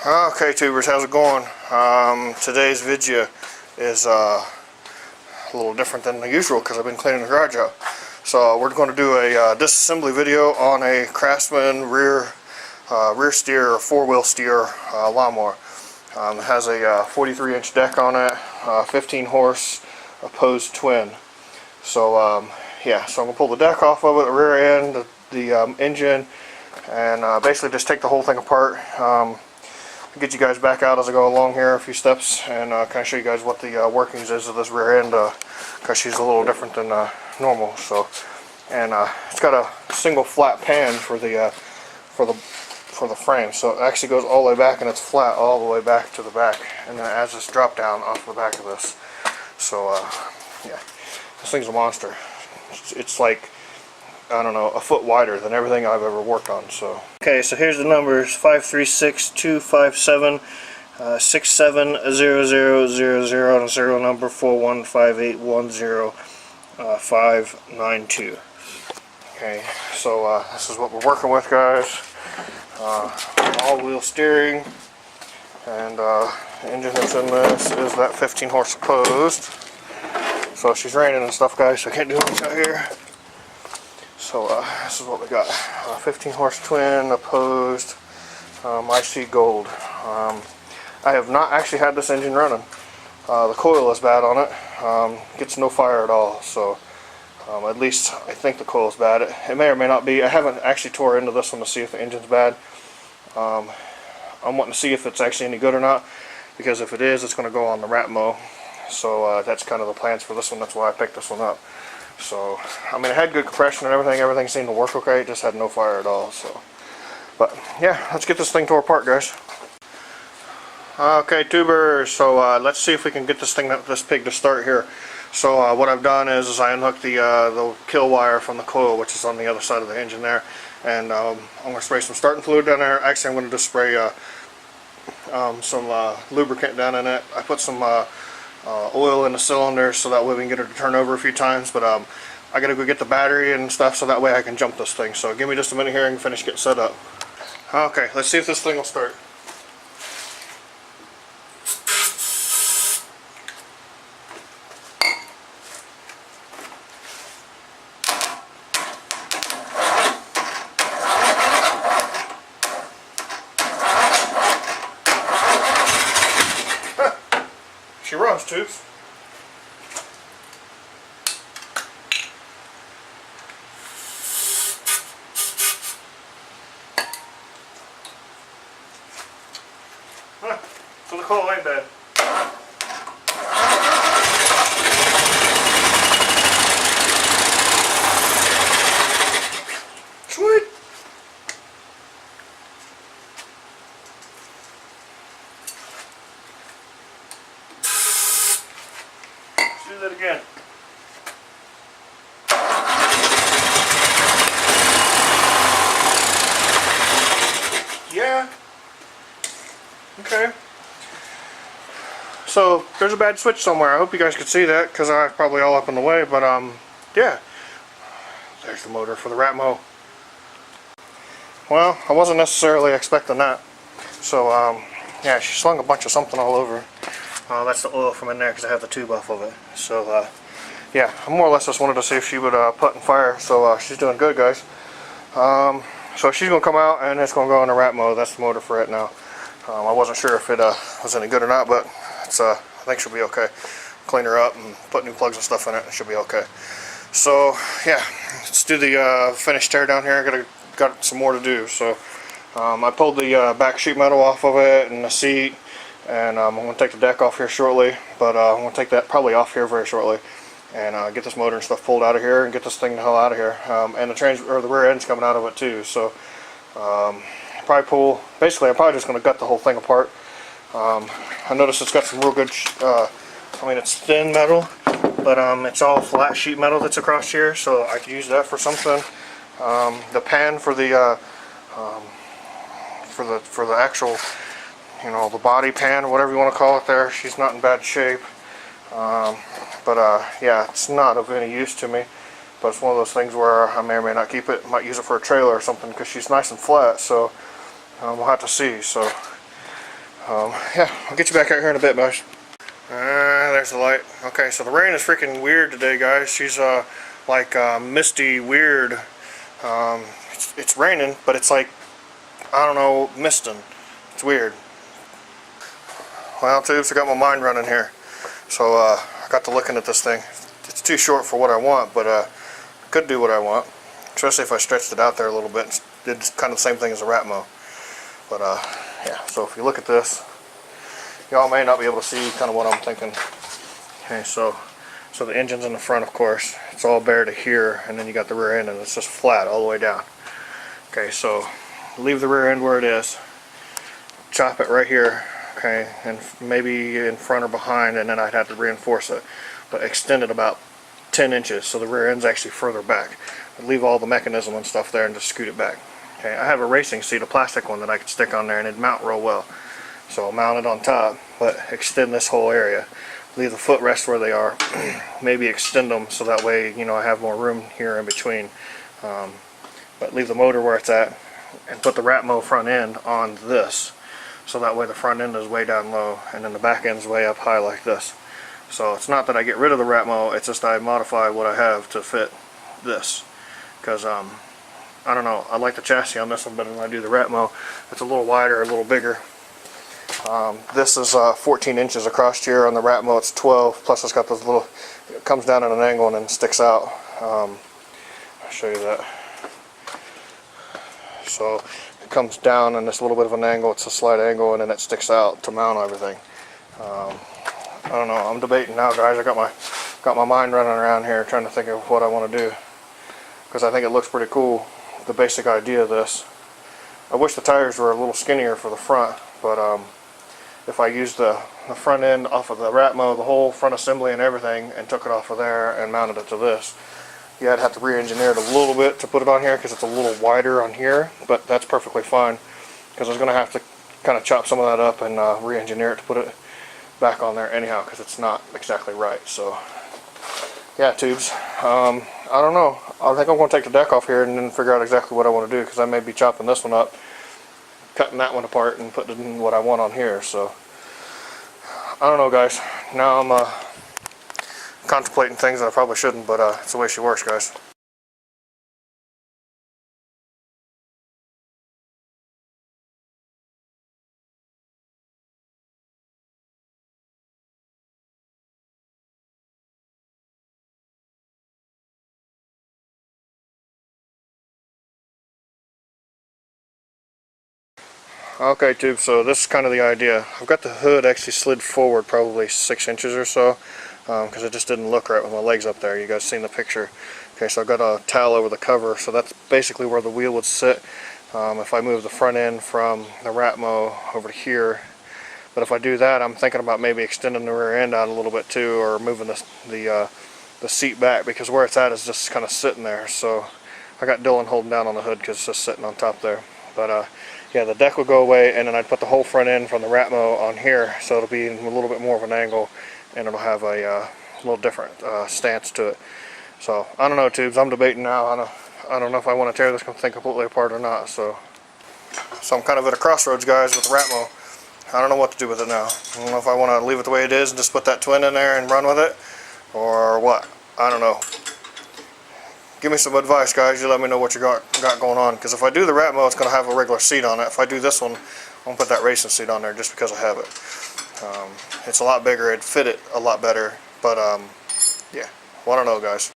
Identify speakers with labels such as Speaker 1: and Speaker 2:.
Speaker 1: Okay, tubers, how's it going? Today's video is a little different than the usual because I've been cleaning the garage out. So we're going to do a disassembly video on a Craftsman rear steer or four-wheel steer lawnmower. It has a 43-inch deck on it, 15 horse opposed twin. So yeah, so I'm going to pull the deck off of it, the rear end, the engine, and basically just take the whole thing apart. Get you guys back out as I go along here a few steps and kind of show you guys what the workings is of this rear end, because she's a little different than normal. So, and it's got a single flat pan for the frame, so it actually goes all the way back and it's flat all the way back to the back, and then it has this drop down off the back of this. So yeah, this thing's a monster. It's like, I don't know, a foot wider than everything I've ever worked on. So okay, so here's the numbers: 536-257 670000 and a serial number 415810592. Okay, so this is what we're working with, guys. All-wheel steering, and the engine that's in this is that 15 horse opposed. So she's raining and stuff, guys, so I can't do much out here. So this is what we got: 15 horse twin opposed, IC gold. I have not actually had this engine running. The coil is bad on it. Gets no fire at all. So at least I think the coil is bad. It may or may not be. I haven't actually tore into this one to see if the engine's bad. I'm wanting to see if it's actually any good or not, because if it is, it's going to go on the rat mow. So that's kind of the plans for this one. That's why I picked this one up. So, I mean, it had good compression and everything. Everything seemed to work okay. It just had no fire at all. So, but yeah, let's get this thing tore apart, guys. Okay, tubers. So let's see if we can get this pig to start here. So what I've done is I unhooked the kill wire from the coil, which is on the other side of the engine there, and I'm going to spray some starting fluid down there. Actually, I'm going to just spray some lubricant down in it. I put some oil in the cylinder so that way we can get her to turn over a few times, but I gotta go get the battery and stuff so that way I can jump this thing. So give me just a minute here and finish getting set up. Okay, let's see if this thing will start. She runs, tubes. Huh, so the coil ain't bad. Sweet. Do that again. Yeah. Okay. So there's a bad switch somewhere. I hope you guys could see that because I'm probably all up in the way. But yeah. There's the motor for the rat mow. Well, I wasn't necessarily expecting that. So yeah, she slung a bunch of something all over. That's the oil from in there because I have the tube off of it. So yeah, I more or less just wanted to see if she would put in fire. So she's doing good, guys. So she's going to come out and it's going to go in the rat mower. That's the motor for it now. I wasn't sure if it was any good or not, but it's, I think she'll be okay. Clean her up and put new plugs and stuff in it. It should be okay. So yeah, let's do the finished tear down here. Got some more to do. So I pulled the back sheet metal off of it and the seat. And I'm going to take the deck off here shortly, but I'm going to take that probably off here very shortly, and get this motor and stuff pulled out of here and get this thing the hell out of here. And the rear end's coming out of it too. So basically I'm probably just going to gut the whole thing apart. I noticed it's got some real good, I mean, it's thin metal, but it's all flat sheet metal that's across here, so I could use that for something. The pan for the actual, you know, the body pan, whatever you want to call it there, she's not in bad shape. Yeah, it's not of any use to me. But it's one of those things where I may or may not keep it. Might use it for a trailer or something because she's nice and flat. So we'll have to see. So Yeah, I'll get you back out here in a bit, guys. There's the light. Okay, so the rain is freaking weird today, guys. She's like misty, weird. It's raining, but it's like, I don't know, misting. It's weird. Well, tubes, I got my mind running here. So I got to looking at this thing. It's too short for what I want, but I could do what I want. Especially if I stretched it out there a little bit and did kind of the same thing as a rat mow. But yeah, so if you look at this, y'all may not be able to see kind of what I'm thinking. Okay, so the engine's in the front, of course. It's all bare to here, and then you got the rear end, and it's just flat all the way down. Okay, so leave the rear end where it is. Chop it right here, okay, and maybe in front or behind, and then I'd have to reinforce it. But extend it about 10 inches, so the rear end's actually further back. I'd leave all the mechanism and stuff there and just scoot it back. Okay, I have a racing seat, a plastic one that I could stick on there, and it'd mount real well. So I'll mount it on top, but extend this whole area. Leave the footrests where they are. Maybe extend them so that way, you know, I have more room here in between. But leave the motor where it's at, and put the rat mow front end on this. So that way the front end is way down low, and then the back end's way up high like this. So it's not that I get rid of the rat mow, it's just I modify what I have to fit this. Because I don't know, I like the chassis on this one better than I do the rat mow. It's a little wider, a little bigger. This is 14 inches across here. On the rat mow it's 12, plus it's got this little, it comes down at an angle and then sticks out. I'll show you that. So it comes down in this little bit of an angle, it's a slight angle, and then it sticks out to mount everything. I don't know, I'm debating now, guys. I got my mind running around here trying to think of what I want to do, because I think it looks pretty cool, the basic idea of this. I wish the tires were a little skinnier for the front, but if I used the front end off of the rat mow, the whole front assembly and everything, and took it off of there and mounted it to this, yeah, I'd have to re-engineer it a little bit to put it on here because it's a little wider on here, but that's perfectly fine, because I was going to have to kind of chop some of that up and re-engineer it to put it back on there anyhow, because it's not exactly right. So yeah, tubes, I don't know, I think I'm going to take the deck off here and then figure out exactly what I want to do, because I may be chopping this one up, cutting that one apart, and putting in what I want on here. So I don't know, guys. Now I'm contemplating things that I probably shouldn't, but it's the way she works, guys. Okay, tube, so this is kind of the idea. I've got the hood actually slid forward probably 6 inches or so, because it just didn't look right with my legs up there. You guys seen the picture. Okay, so I've got a towel over the cover, so that's basically where the wheel would sit if I move the front end from the rat mow over to here. But if I do that, I'm thinking about maybe extending the rear end out a little bit too, or moving the seat back, because where it's at is just kind of sitting there. So I got Dylan holding down on the hood because it's just sitting on top there. But yeah, the deck will go away, and then I'd put the whole front end from the rat mow on here, so it'll be a little bit more of an angle, and it'll have a little different stance to it. So I don't know, tubes. I'm debating now. I don't know if I want to tear this thing completely apart or not. So I'm kind of at a crossroads, guys, with the rat mow. I don't know what to do with it now. I don't know if I want to leave it the way it is and just put that twin in there and run with it, or what. I don't know. Give me some advice, guys. You let me know what you got going on, because if I do the rat mow, it's going to have a regular seat on it. If I do this one, I'm going to put that racing seat on there just because I have it. It's a lot bigger. It'd fit it a lot better, but yeah, well, I don't know, guys.